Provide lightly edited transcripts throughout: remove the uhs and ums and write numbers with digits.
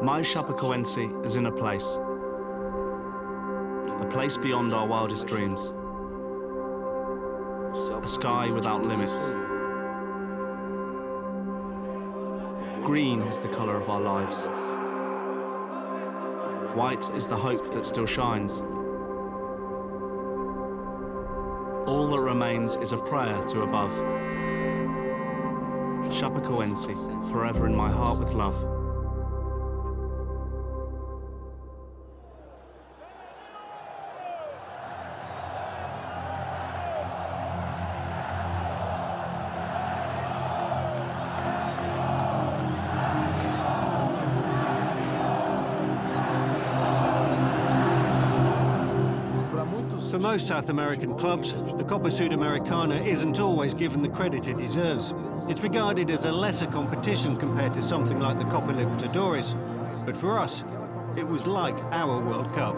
My Chapecoense is in a place beyond our wildest dreams, a sky without limits. Green is the colour of our lives. White is the hope that still shines. All that remains is a prayer to above. Chapecoense, forever in my heart with love. For most South American clubs, the Copa Sudamericana isn't always given the credit it deserves. It's regarded as a lesser competition compared to something like the Copa Libertadores. But for us, it was like our World Cup.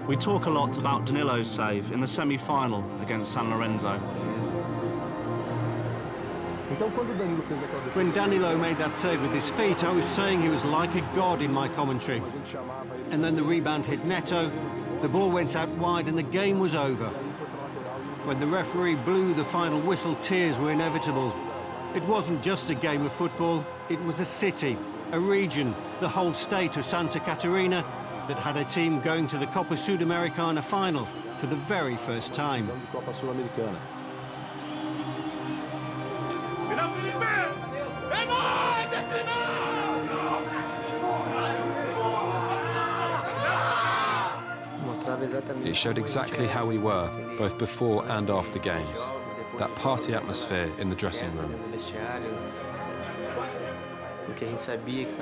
We talk a lot about Danilo's save in the semi-final against San Lorenzo. When Danilo made that save with his feet, I was saying he was like a god in my commentary. And then the rebound hit Neto, the ball went out wide and the game was over. When the referee blew the final whistle, tears were inevitable. It wasn't just a game of football, it was a city, a region, the whole state of Santa Catarina that had a team going to the Copa Sudamericana final for the very first time. It showed exactly how we were, both before and after games. That party atmosphere in the dressing room.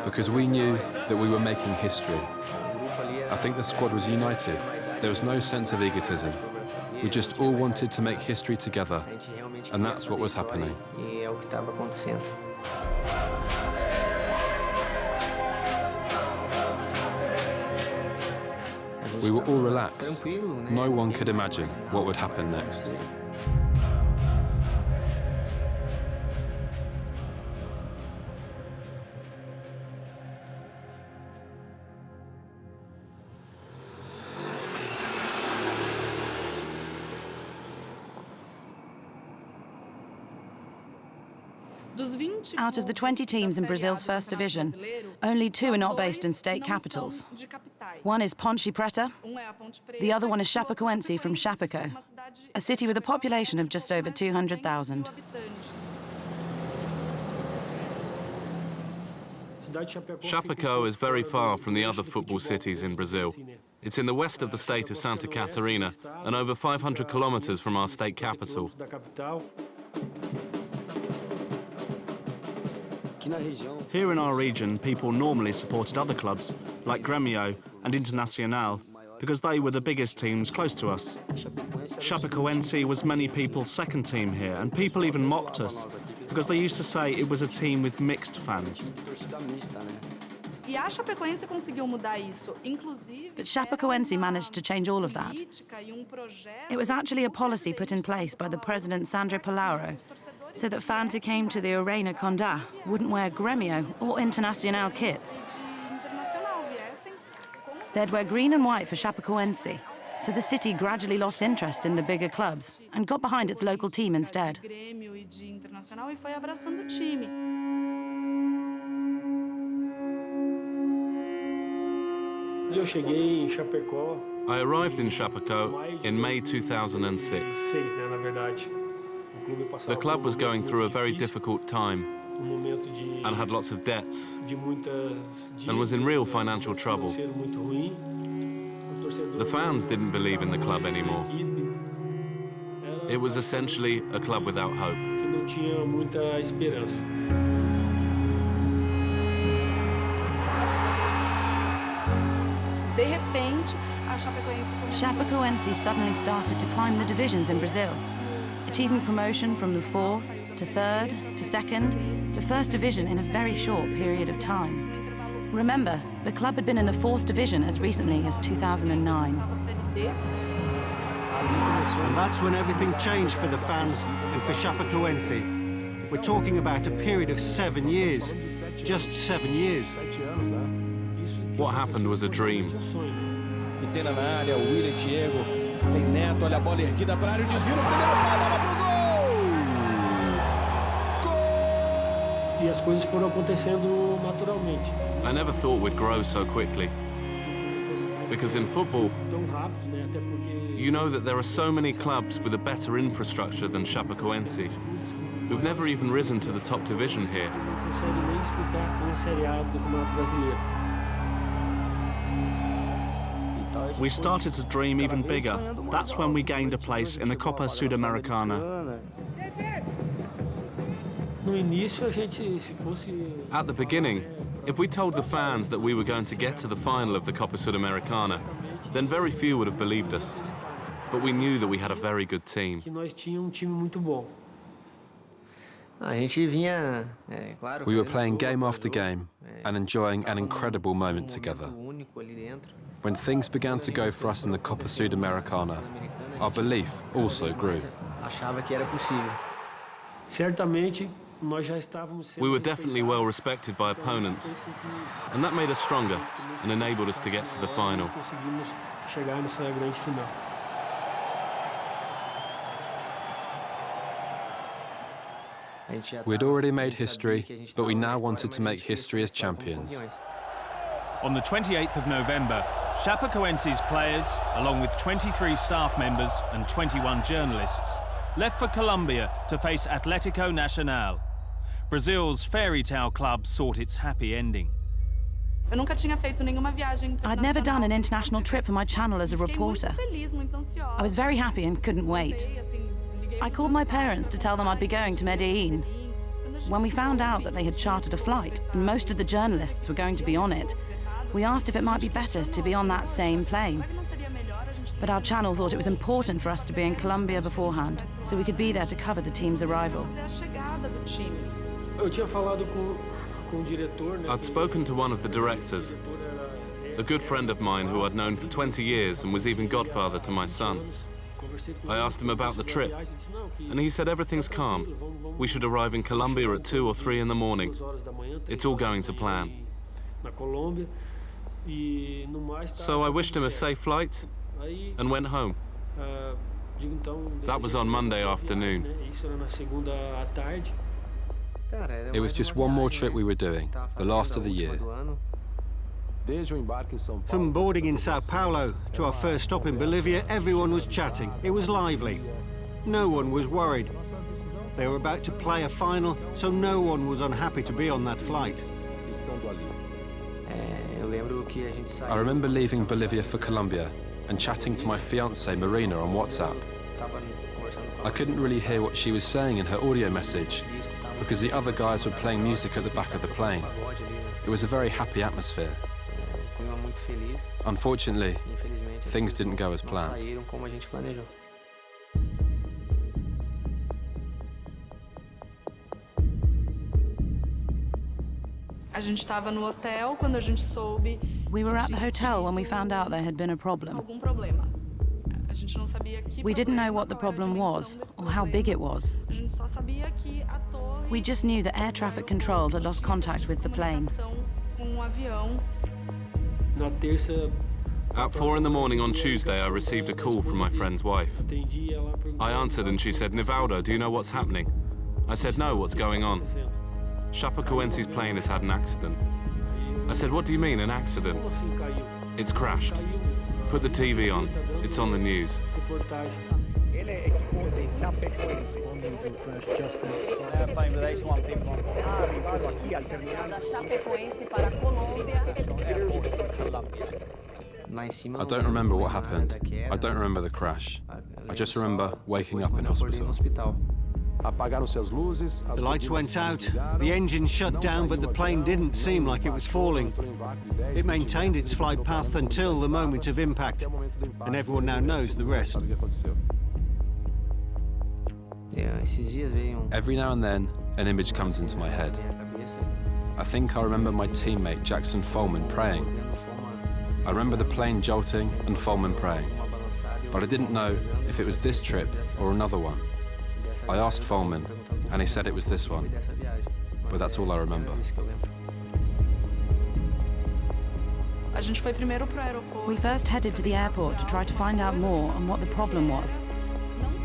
Because we knew that we were making history. I think the squad was united. There was no sense of egotism. We just all wanted to make history together, and that's what was happening. We were all relaxed. No one could imagine what would happen next. Out of the 20 teams in Brazil's first division, only 2 are not based in state capitals. One is Ponte Preta, the other one is Chapecoense from Chapeco, a city with a population of just over 200,000. Chapeco is very far from the other football cities in Brazil. It's in the west of the state of Santa Catarina and over 500 kilometers from our state capital. Here in our region, people normally supported other clubs, like Grêmio and Internacional, because they were the biggest teams close to us. Chapecoense was many people's second team here, and people even mocked us, because they used to say it was a team with mixed fans. But Chapecoense managed to change all of that. It was actually a policy put in place by the president Sandro Palauro, so that fans who came to the Arena Condá wouldn't wear Grêmio or Internacional kits. They'd wear green and white for Chapecoense, so the city gradually lost interest in the bigger clubs and got behind its local team instead. I arrived in Chapeco in May 2006. The club was going through a very difficult time and had lots of debts and was in real financial trouble. The fans didn't believe in the club anymore. It was essentially a club without hope. Chapecoense suddenly started to climb the divisions in Brazil, achieving promotion from the 4th to 3rd to 2nd to 1st division in a very short period of time. Remember, the club had been in the 4th division as recently as 2009. And that's when everything changed for the fans and for Chapecoense. We're talking about a period of 7 years. Just 7 years. What happened was a dream. Peteira na área, o William Diego, tem Neto, olha a bola erguida para a área, o desvio no primeiro pau, bola pro gol! Gol! E as coisas foram acontecendo naturalmente. I never thought we'd grow so quickly. Because in football, Tão rápido, né? Até porque you know that there are so many clubs with a better infrastructure than Chapecoense, who've never even risen to the top division here. não consegue nem disputar uma Série A do Campeonato Brasileiro. We started to dream even bigger. That's when we gained a place in the Copa Sudamericana. No início, a gente, se fosse... At the beginning, if we told the fans that we were going to get to the final of the Copa Sudamericana, then very few would have believed us. But we knew that we had a very good team. que nós tínhamos time muito bom. We were playing game after game and enjoying an incredible moment together. When things began to go for us in the Copa Sudamericana, our belief also grew. Certamente, nós já estávamos sendo We were definitely well respected by opponents, and that made us stronger and enabled us to get to the final. Conseguimos chegar nessa grande final. We'd already made history, but we now wanted to make history as champions. On the 28th of November, Chapecoense's players, along with 23 staff members and 21 journalists, left for Colombia to face Atlético Nacional. Brazil's fairy tale club sought its happy ending. I'd never done an international trip for my channel as a reporter. I was very happy and couldn't wait. I called my parents to tell them I'd be going to Medellin. When we found out that they had chartered a flight and most of the journalists were going to be on it, we asked if it might be better to be on that same plane. But our channel thought it was important for us to be in Colombia beforehand, so we could be there to cover the team's arrival. Eu tinha falado com o diretor, né? I'd spoken to one of the directors, a good friend of mine who I'd known for 20 years and was even godfather to my son. I asked him about the trip, and he said everything's calm. We should arrive in Colombia at 2 or 3 in the morning. It's all going to plan. So I wished him a safe flight and went home. That was on Monday afternoon. It was just one more trip we were doing, the last of the year. From boarding in Sao Paulo to our first stop in Bolivia, everyone was chatting. It was lively. No one was worried. They were about to play a final, so no one was unhappy to be on that flight. I remember leaving Bolivia for Colombia and chatting to my fiancée Marina on WhatsApp. I couldn't really hear what she was saying in her audio message because the other guys were playing music at the back of the plane. It was a very happy atmosphere. Unfortunately, things didn't go as planned. We were at the hotel when we found out there had been a problem. We didn't know what the problem was or how big it was. We just knew that air traffic control had lost contact with the plane. Na terça, At 4 in the morning on Tuesday, I received a call from my friend's wife. atendi ela I answered and she said, "Nivaldo, do you know what's happening?" I said, "No, what's going on?" Chapecoense's plane has had an accident. I said, "What do you mean, an accident?" Como assim caiu? It's crashed. Caiu. Put the TV on. It's on the news. Reportagem. I don't remember what happened. I don't remember the crash. I just remember waking up in hospital. The lights went out, the engine shut down, but the plane didn't seem like it was falling. It maintained its flight path until the moment of impact, and everyone now knows the rest. Every now and then, an image comes into my head. I think I remember my teammate Jackson Follman praying. I remember the plane jolting and Follman praying, but I didn't know if it was this trip or another one. I asked Follman, and he said it was this one. But that's all I remember. We first headed to the airport to try to find out more on what the problem was.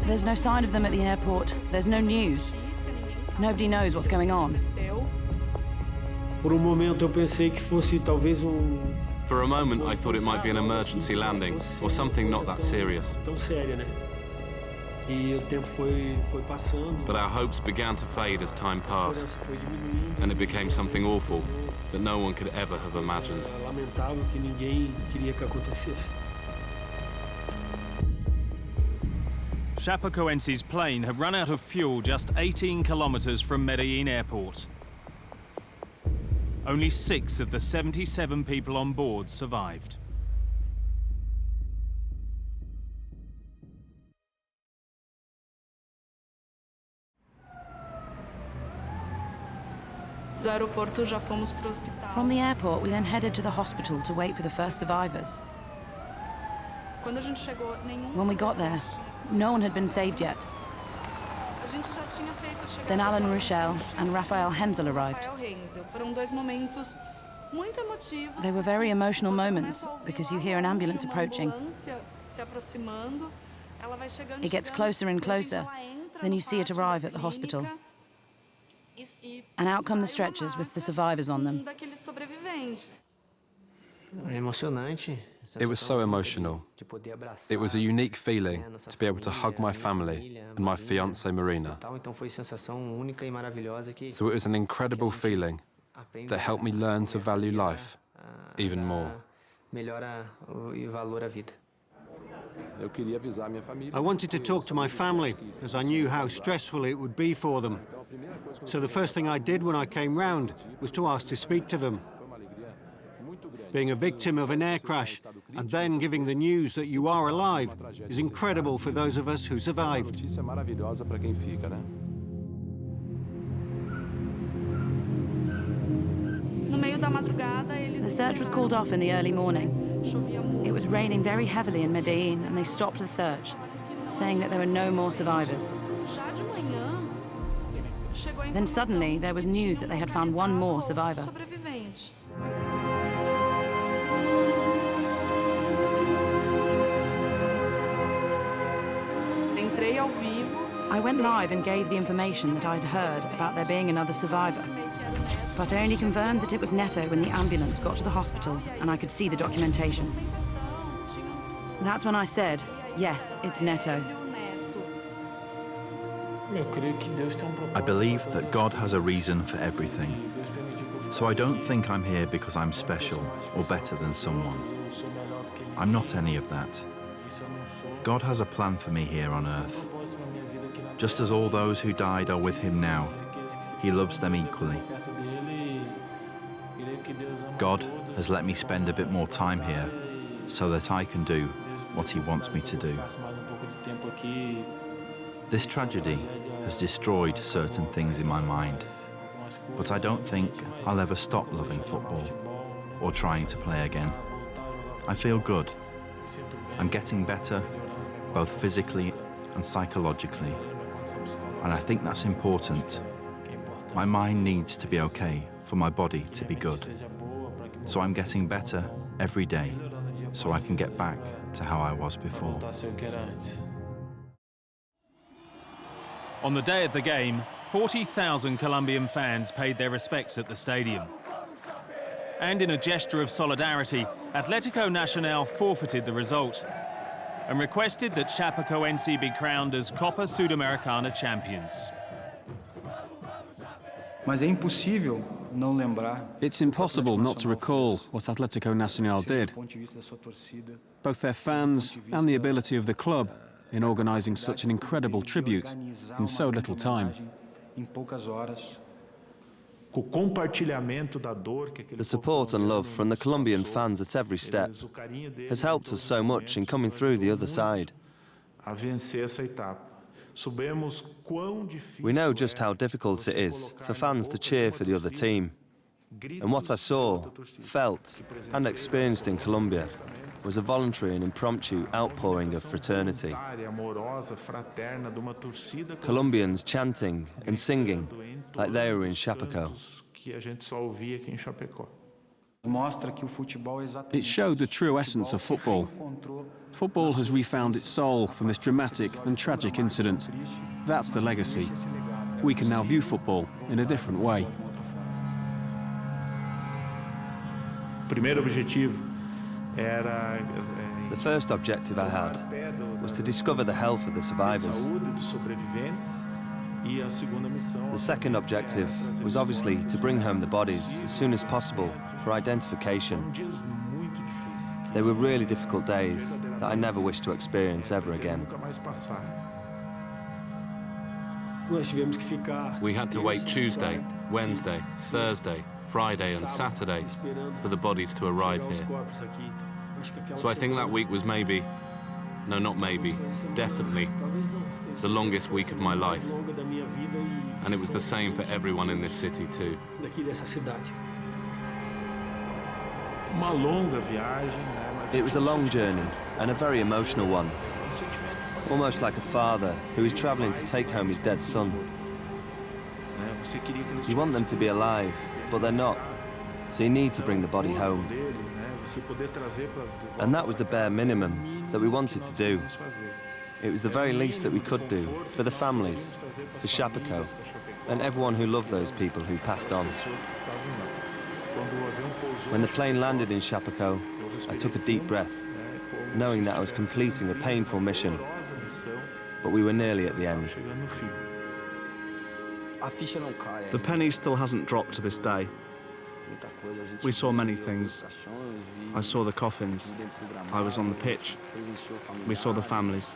There's no sign of them at the airport. There's no news. Nobody knows what's going on. Por momento eu pensei que fosse talvez For a moment, I thought it might be an emergency landing or something not that serious. tão séria, né? E o tempo foi passando. But our hopes began to fade as time A passed, esperança foi diminuindo. and it became something awful that no one could ever have imagined. Era lamentável que ninguém queria que acontecesse. Chapecoense's plane had run out of fuel just 18 kilometres from Medellin airport. Only 6 of the 77 people on board survived. From the airport, we then headed to the hospital to wait for the first survivors. When we got there, no one had been saved yet. Then Alan Rochelle and Raphael Hensel arrived. They were very emotional moments because you hear an ambulance approaching. It gets closer and closer, then you see it arrive at the hospital. And out come the stretchers with the survivors on them. It was so emotional. It was a unique feeling to be able to hug my family and my fiancée Marina. So it was an incredible feeling that helped me learn to value life even more. I wanted to talk to my family, as I knew how stressful it would be for them. So the first thing I did when I came round was to ask to speak to them. Being a victim of an air crash and then giving the news that you are alive is incredible for those of us who survived. The search was called off in the early morning. It was raining very heavily in Medellin and they stopped the search, saying that there were no more survivors. Then suddenly there was news that they had found one more survivor. I went live and gave the information that I'd heard about there being another survivor. But I only confirmed that it was Neto when the ambulance got to the hospital and I could see the documentation. That's when I said, yes, it's Neto. I believe that God has a reason for everything. So I don't think I'm here because I'm special or better than someone. I'm not any of that. God has a plan for me here on earth. Just as all those who died are with him now, he loves them equally. God has let me spend a bit more time here so that I can do what he wants me to do. This tragedy has destroyed certain things in my mind, but I don't think I'll ever stop loving football or trying to play again. I feel good. I'm getting better, both physically and psychologically, and I think that's important. My mind needs to be okay for my body to be good. So I'm getting better every day so I can get back to how I was before. On the day of the game, 40,000 Colombian fans paid their respects at the stadium. And in a gesture of solidarity, Atlético Nacional forfeited the result and requested that Chapecoense be crowned as Copa Sudamericana champions. Mas é impossível não lembrar. It's impossible not to recall what Atlético Nacional did, both their fans and the ability of the club in organising such an incredible tribute in so little time. The support and love from the Colombian fans at every step has helped us so much in coming through the other side. We know just how difficult it is for fans to cheer for the other team. And what I saw, felt and experienced in Colombia was a voluntary and impromptu outpouring of fraternity. Colombians chanting and singing like they were in Chapecoense. It showed the true essence of football. Football has refound its soul from this dramatic and tragic incident. That's the legacy. We can now view football in a different way. The first objective I had was to discover the health of the survivors. The second objective was obviously to bring home the bodies as soon as possible for identification. They were really difficult days that I never wish to experience ever again. We had to wait Tuesday, Wednesday, Thursday, Friday and Saturday for the bodies to arrive here. So I think that week was maybe, no, not maybe, definitely the longest week of my life. And it was the same for everyone in this city too. It was a long journey and a very emotional one. Almost like a father who is travelling to take home his dead son. You want them to be alive, but they're not, so you need to bring the body home. And that was the bare minimum that we wanted to do. It was the very least that we could do for the families, the Chapecoense, and everyone who loved those people who passed on. When the plane landed in Chapecoense, I took a deep breath, knowing that I was completing a painful mission, but we were nearly at the end. The penny still hasn't dropped to this day. We saw many things. I saw the coffins. I was on the pitch. We saw the families.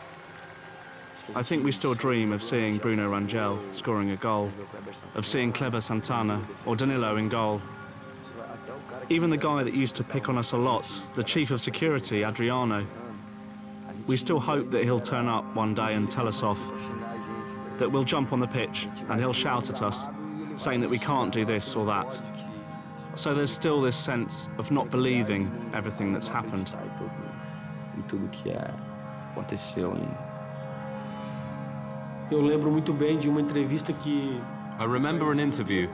I think we still dream of seeing Bruno Rangel scoring a goal, of seeing Kleber Santana or Danilo in goal. Even the guy that used to pick on us a lot, the chief of security, Adriano. We still hope that he'll turn up one day and tell us off, that we'll jump on the pitch and he'll shout at us, saying that we can't do this or that. So there's still this sense of not believing everything that's happened. I remember an interview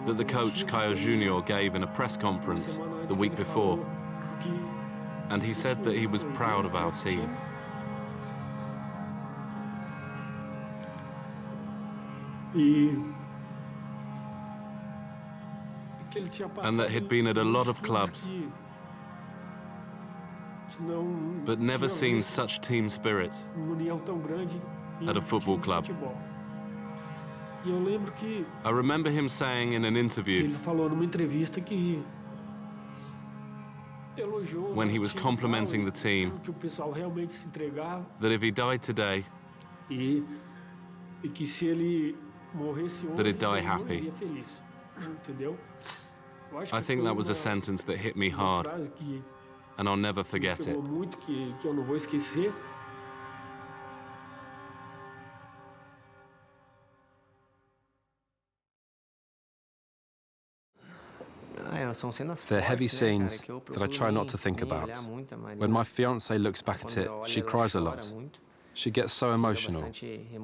that the coach Caio Junior gave in a press conference the week before, and he said that he was proud of our team. And that he'd been at a lot of clubs, but never seen such team spirit at a football club. I remember him saying in an interview, when he was complimenting the team, that if he died today, that he'd die happy. I think that was a sentence that hit me hard, and I'll never forget it. They're heavy scenes that I try not to think about. When my fiancée looks back at it, she cries a lot. She gets so emotional.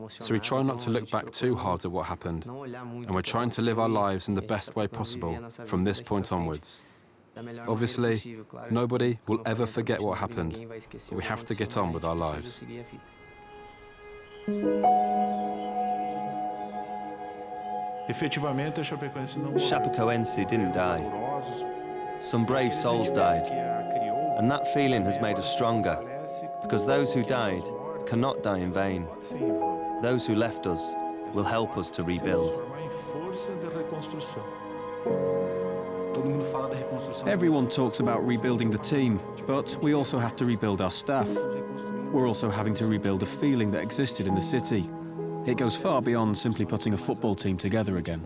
So we try not to look back too hard at what happened, and we're trying to live our lives in the best way possible from this point onwards. Obviously, nobody will ever forget what happened, but we have to get on with our lives. Chapecoense didn't die. Some brave souls died, and that feeling has made us stronger, because those who died cannot die in vain. Those who left us will help us to rebuild. Everyone talks about rebuilding the team, but we also have to rebuild our staff. We're also having to rebuild a feeling that existed in the city. It goes far beyond simply putting a football team together again.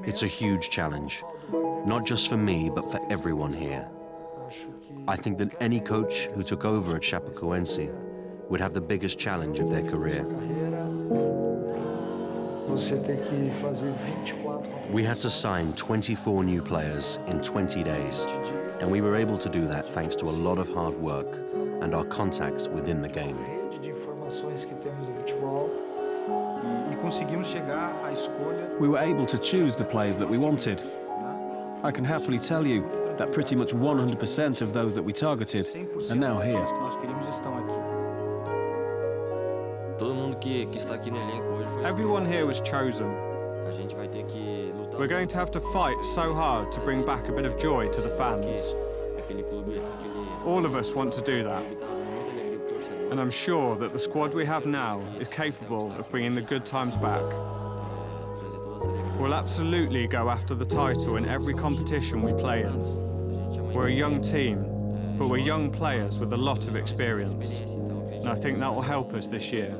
It's a huge challenge, not just for me, but for everyone here. I think that any coach who took over at Chapecoense would have the biggest challenge of their career. We had to sign 24 new players in 20 days. And we were able to do that thanks to a lot of hard work and our contacts within the game. We were able to choose the players that we wanted. I can happily tell you that pretty much 100% of those that we targeted are now here. Everyone here was chosen. We're going to have to fight so hard to bring back a bit of joy to the fans. All of us want to do that. And I'm sure that the squad we have now is capable of bringing the good times back. We'll absolutely go after the title in every competition we play in. We're a young team, but we're young players with a lot of experience. And I think that will help us this year.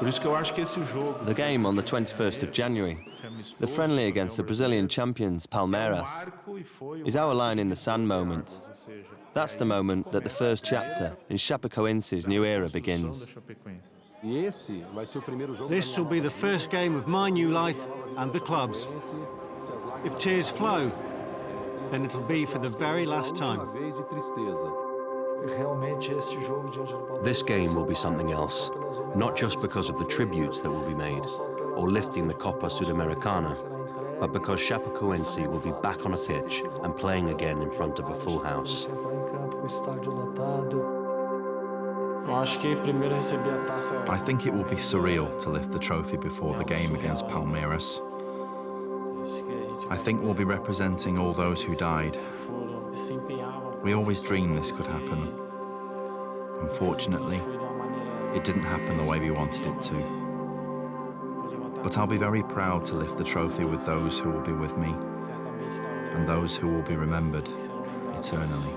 The game on the 21st of January, the friendly against the Brazilian champions Palmeiras, is our line in the sand moment. That's the moment that the first chapter in Chapecoense's new era begins. This will be the first game of my new life and the club's. If tears flow, then it'll be for the very last time. This game will be something else, not just because of the tributes that will be made, or lifting the Copa Sudamericana, but because Chapecoense will be back on a pitch and playing again in front of a full house. I think it will be surreal to lift the trophy before the game against Palmeiras. I think we'll be representing all those who died. We always dreamed this could happen. Unfortunately, it didn't happen the way we wanted it to. But I'll be very proud to lift the trophy with those who will be with me and those who will be remembered eternally.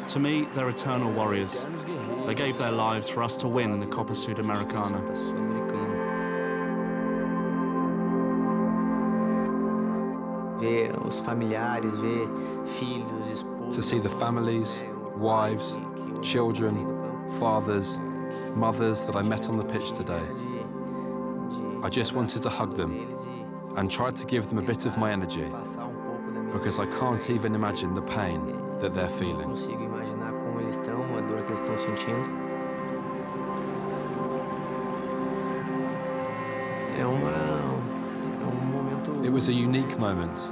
To me, they're eternal warriors. They gave their lives for us to win the Copa Sudamericana. To see the families, wives, children, fathers, mothers that I met on the pitch today. I just wanted to hug them and tried to give them a bit of my energy, because I can't even imagine the pain that they're feeling. It was a unique moment,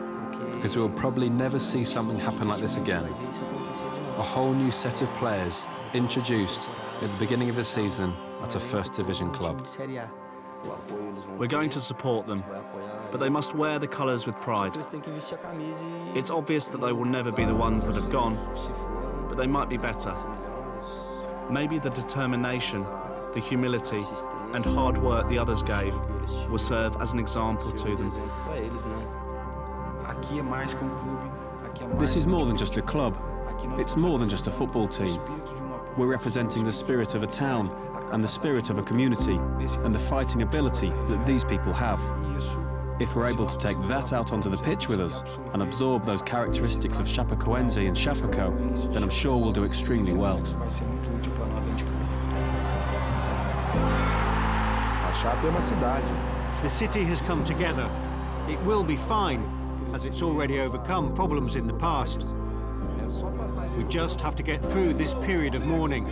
because we will probably never see something happen like this again. A whole new set of players introduced at the beginning of the season at a first division club. We're going to support them, but they must wear the colours with pride. It's obvious that they will never be the ones that have gone, but they might be better. Maybe the determination, the humility, and hard work the others gave will serve as an example to them. This is more than just a club. It's more than just a football team. We're representing the spirit of a town and the spirit of a community and the fighting ability that these people have. If we're able to take that out onto the pitch with us and absorb those characteristics of Chapecoense and Chapeco, then I'm sure we'll do extremely well. The city has come together. It will be fine, as it's already overcome problems in the past. We just have to get through this period of mourning.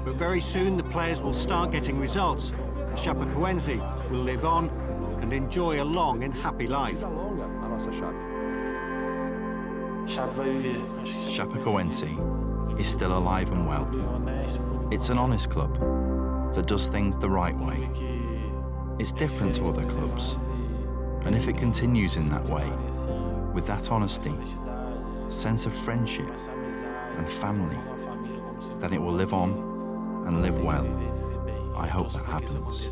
But very soon the players will start getting results. Chapecoense will live on and enjoy a long and happy life. Chapecoense is still alive and well. It's an honest club that does things the right way. It's different to other clubs. And if it continues in that way, with that honesty, sense of friendship and family, then it will live on and live well. I hope that happens.